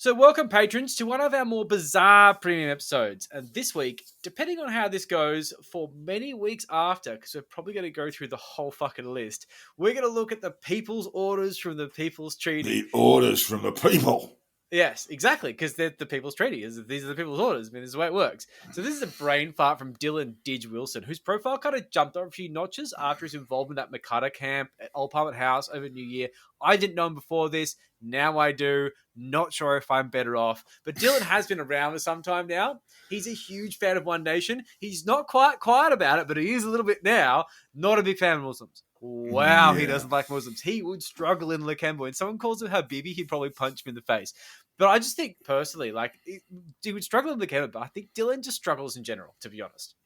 So, welcome, patrons, to one of our more bizarre premium episodes. And this week, depending on how this goes, for many weeks after, because we're probably going to go through the whole fucking list, we're going to look at the People's Orders from the People's Treaty. The orders from the people. Yes, exactly, because they're the People's Treaty. These are the People's Orders. I mean, this is the way it works. So this is a brain fart from Dylan Didge Wilson, whose profile kind of jumped up a few notches after his involvement at Makata Camp at Old Parliament House over New Year. I didn't know him before this. Now I do. Not sure if I'm better off. But Dylan has been around for some time now. He's a huge fan of One Nation. He's not quite quiet about it, but he is a little bit now. Not a big fan of Muslims. Wow, He doesn't like Muslims. He would struggle in Lakemba. When someone calls him Habibi, he'd probably punch him in the face. But I just think, personally, he would struggle in Lakemba, but I think Dylan just struggles in general, to be honest.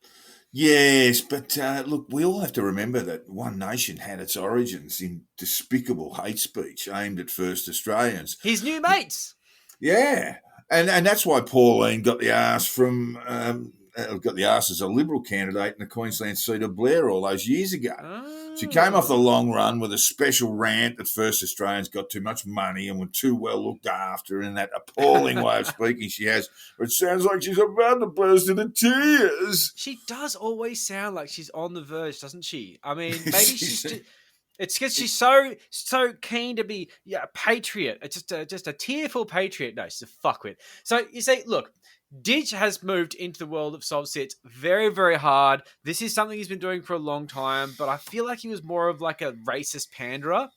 Yes, but look, we all have to remember that One Nation had its origins in despicable hate speech aimed at First Australians. His new mates. Yeah, and that's why Pauline got the arse from got the arse as a Liberal candidate in the Queensland seat of Blair all those years ago. She came off the long run with a special rant that First Australians got too much money and were too well looked after, in that appalling way of speaking she has. It sounds like she's about to burst into tears. She does always sound like she's on the verge, doesn't she? I mean, maybe she's just... It's because she's so keen to be a patriot. It's just a tearful patriot. No, she's a fuckwit. So you see, look, Didge has moved into the world of soft sits very, very hard. This is something he's been doing for a long time, but I feel like he was more of like a racist panderer.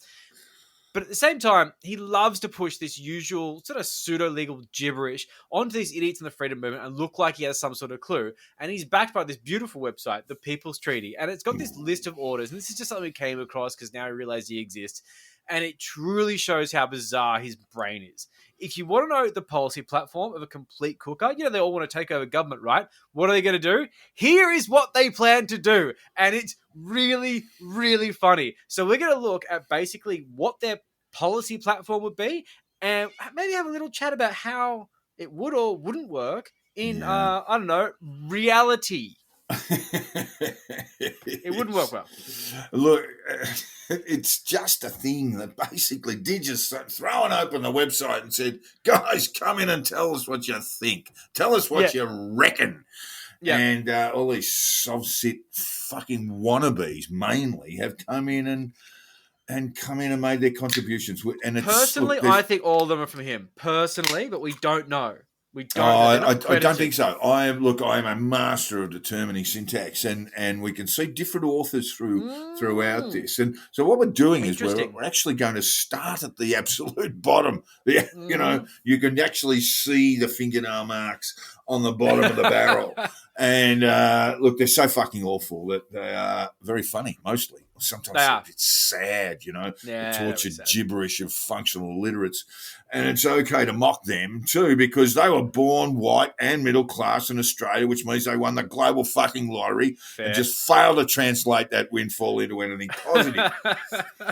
But at the same time, he loves to push this usual sort of pseudo-legal gibberish onto these idiots in the freedom movement and look like he has some sort of clue. And he's backed by this beautiful website, the People's Treaty. And it's got this list of orders. And this is just something we came across because now we realize he exists. And it truly shows how bizarre his brain is. If you want to know the policy platform of a complete cooker, they all want to take over government, right? What are they going to do? Here is what they plan to do. And it's really, really funny. So we're going to look at basically what their policy platform would be and maybe have a little chat about how it would or wouldn't work in, reality. It wouldn't work well. Look, it's just a thing that basically did just thrown open the website and said, guys, come in and tell us what you think. Tell us what you reckon. Yeah. And all these soft-sit fucking wannabes mainly have come in and made their contributions. And personally, I think all of them are from him. Personally, but we don't know. I don't think so. I am a master of determining syntax, and we can see different authors throughout this. And so what we're doing is we're actually going to start at the absolute bottom. You can actually see the fingernail marks on the bottom of the barrel. And look, they're so fucking awful that they are very funny, mostly. Sometimes it's sad, the tortured gibberish of functional illiterates. And it's okay to mock them too, because they were born white and middle class in Australia, which means they won the global fucking lottery and just failed to translate that windfall into anything positive.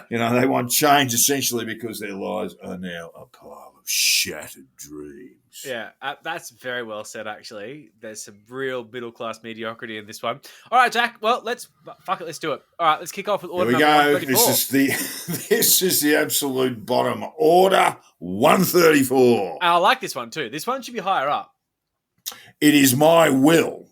They want change essentially because their lives are now a pile of shattered dreams. Yeah, that's very well said, actually. There's some real middle-class mediocrity in this one. All right, Jack, well, let's do it. All right, let's kick off with order number 134. This is the absolute bottom. Order 134. I like this one, too. This one should be higher up. It is my will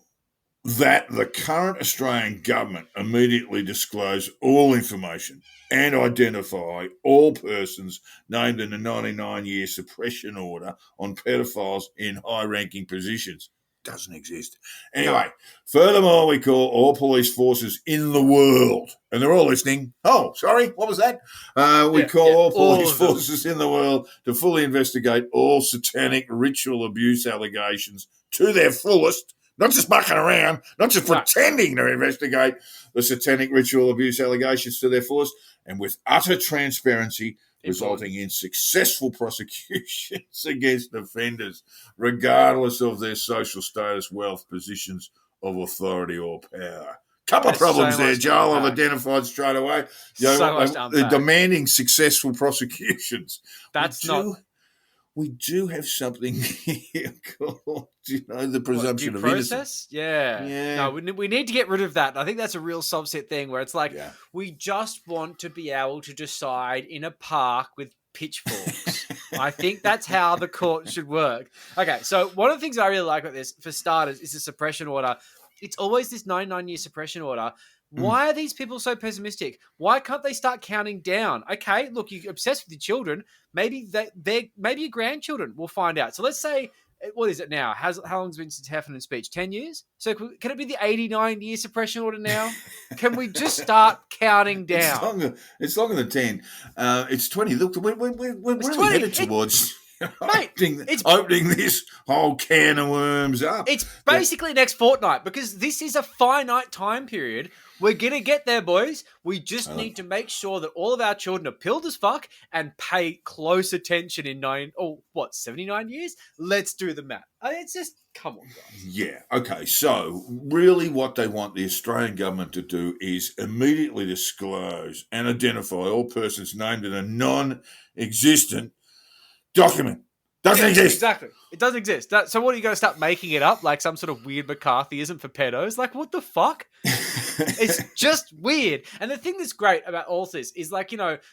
that the current Australian government immediately disclose all information and identify all persons named in the 99-year suppression order on pedophiles in high-ranking positions. Doesn't exist. Anyway, furthermore, we call all police forces in the world, and they're all listening. Oh, sorry, what was that? We call all police forces in the world to fully investigate all satanic ritual abuse allegations to their fullest, not just mucking around, not just pretending to investigate the satanic ritual abuse allegations to their fullest, and with utter transparency, resulting in successful prosecutions against offenders, regardless of their social status, wealth, positions of authority or power. Couple of problems there, Joel, I've identified straight away. They're demanding successful prosecutions. We do have something here called, the presumption of innocence. Yeah. No, we need to get rid of that. I think that's a real subset thing where it's like we just want to be able to decide in a park with pitchforks. I think that's how the court should work. Okay, so one of the things I really like about this, for starters, is the suppression order. It's always this 99-year suppression order. Why are these people so pessimistic? Why can't they start counting down? Okay, look, you're obsessed with your children. Maybe maybe your grandchildren will find out. So let's say, what is it now? How long's it been since Heffernan's speech? 10 years? So can it be the 89-year suppression order now? Can we just start counting down? It's longer than 10. It's 20. Look, we're really 20. headed towards Mate, opening this whole can of worms up. It's basically next fortnight, because this is a finite time period. We're going to get there, boys. We just need to make sure that all of our children are pilled as fuck and pay close attention in 79 years? Let's do the math. It's just, come on, guys. Yeah, okay. So, really what they want the Australian government to do is immediately disclose and identify all persons named in a non-existent document. Doesn't exist. Exactly. It doesn't exist. So what, are you going to start making it up like some sort of weird McCarthyism for pedos? Like, what the fuck? It's just weird. And the thing that's great about all this is, like,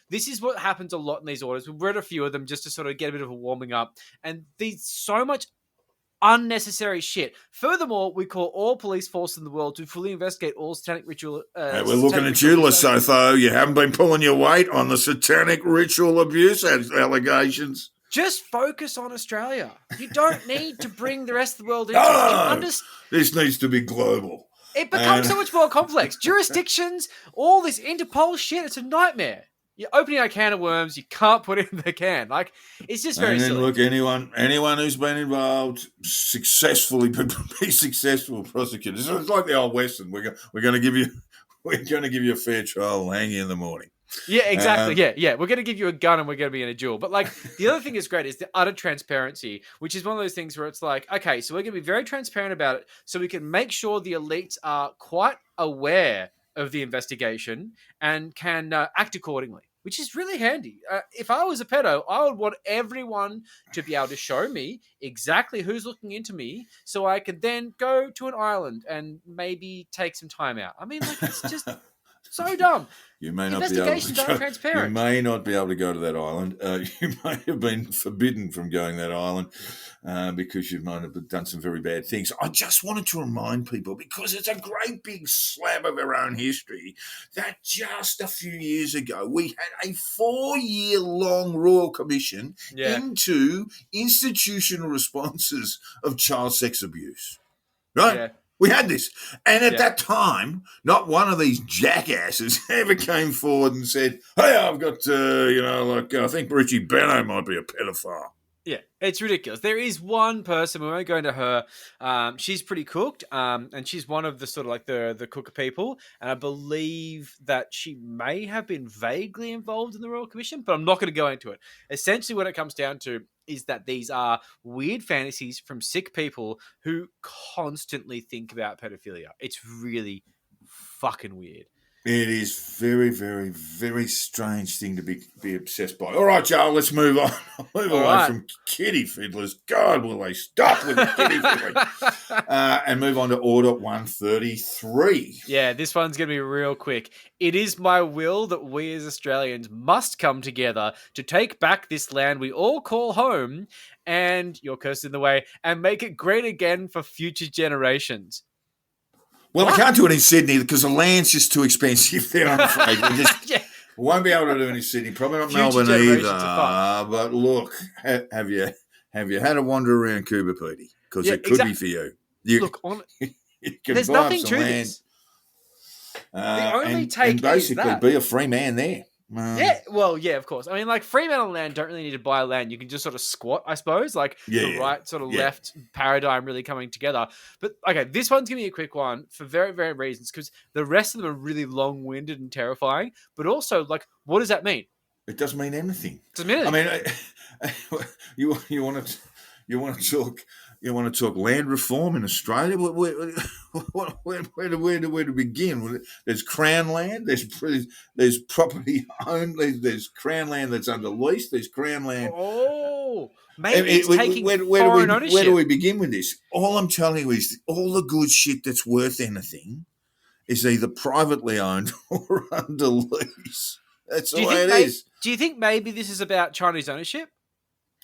this is what happens a lot in these orders. We've read a few of them just to sort of get a bit of a warming up. And there's so much unnecessary shit. Furthermore, we call all police forces in the world to fully investigate all satanic ritual. Hey, we're looking at you, Lesotho. You haven't been pulling your weight on the satanic ritual abuse allegations. Just focus on Australia. You don't need to bring the rest of the world into it. This needs to be global. It becomes so much more complex. Jurisdictions, all this Interpol shit, it's a nightmare. You're opening a can of worms, you can't put it in the can. Like, it's just very silly. Look, anyone who's been involved successfully be successful prosecutors. It's like the old Western. We're going to give you a fair trial and hang you in the morning. Yeah, exactly. Yeah. We're going to give you a gun and we're going to be in a duel. But, like, the other thing that's great is the utter transparency, which is one of those things where it's like, okay, so we're going to be very transparent about it so we can make sure the elites are quite aware of the investigation and can act accordingly, which is really handy. If I was a pedo, I would want everyone to be able to show me exactly who's looking into me so I could then go to an island and maybe take some time out. I mean, like, it's just so dumb. You may not be able to go, transparent. You may not be able to go to that island. You may have been forbidden from going to that island because you might have done some very bad things. I just wanted to remind people, because it's a great big slab of our own history, that just a few years ago we had a 4-year-long Royal Commission into institutional responses of child sex abuse. Right? Yeah. We had this. And at that time, not one of these jackasses ever came forward and said, hey, I've got, I think Richie Benno might be a pedophile. Yeah, it's ridiculous. There is one person, we won't go into her, she's pretty cooked, and she's one of the sort of like the cooker people, and I believe that she may have been vaguely involved in the Royal Commission, but I'm not going to go into it. Essentially what it comes down to is that these are weird fantasies from sick people who constantly think about pedophilia. It's really fucking weird. It is very, very, very strange thing to be obsessed by. All right, Joel, let's move on. Move away from kitty fiddlers. God, will they stop with the kitty fiddling? And move on to Order 133. Yeah, this one's going to be real quick. It is my will that we as Australians must come together to take back this land we all call home, and your curse in the way, and make it great again for future generations. Well, I can't do it in Sydney because the land's just too expensive there, I'm afraid. We won't be able to do it in Sydney. Probably not Melbourne either. But look, have you had a wander around Cuba, Petey? Because it could be for you. Look, there's nothing to this. The only take and basically is that. Be a free man there. Of course. I mean, like, Fremantle land don't really need to buy land. You can just sort of squat, I suppose. Like, the right sort of left paradigm really coming together. But, okay, this one's going to be a quick one for very, very reasons, because the rest of them are really long-winded and terrifying. But also, like, what does that mean? It doesn't mean anything. It doesn't mean anything. I mean, you want to talk land reform in Australia? Where to begin? There's Crown land. There's property owned. There's Crown land that's under lease. There's Crown land. Oh, maybe it's taking foreign ownership. Where do we begin with this? All I'm telling you is all the good shit that's worth anything is either privately owned or under lease. That's Do the you way think? it is. Do you think maybe this is about Chinese ownership?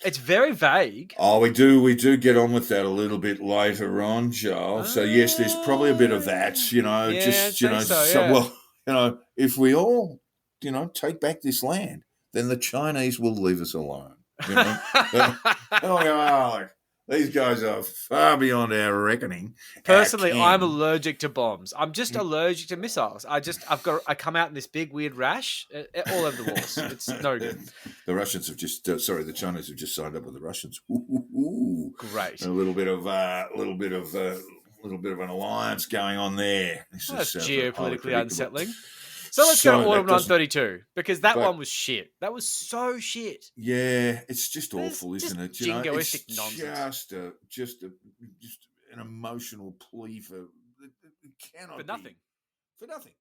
It's very vague. Oh, we do get on with that a little bit later on, Joel. So yes, there's probably a bit of that, Yeah, I'd say so. Yeah. if we all, take back this land, then the Chinese will leave us alone. These guys are far beyond our reckoning. Personally, I'm ken. allergic to bombs. I'm just allergic to missiles. I come out in this big weird rash all over the walls. It's no good. The Russians have the Chinese have just signed up with the Russians. Ooh. Great. A little bit of an alliance going on there. That's geopolitically unsettling. So let's go to Autumn 132 because that one was shit. That was so shit. Yeah, it's just awful, isn't it? Jingoistic it's nonsense. Just an emotional plea for it cannot For nothing. For nothing.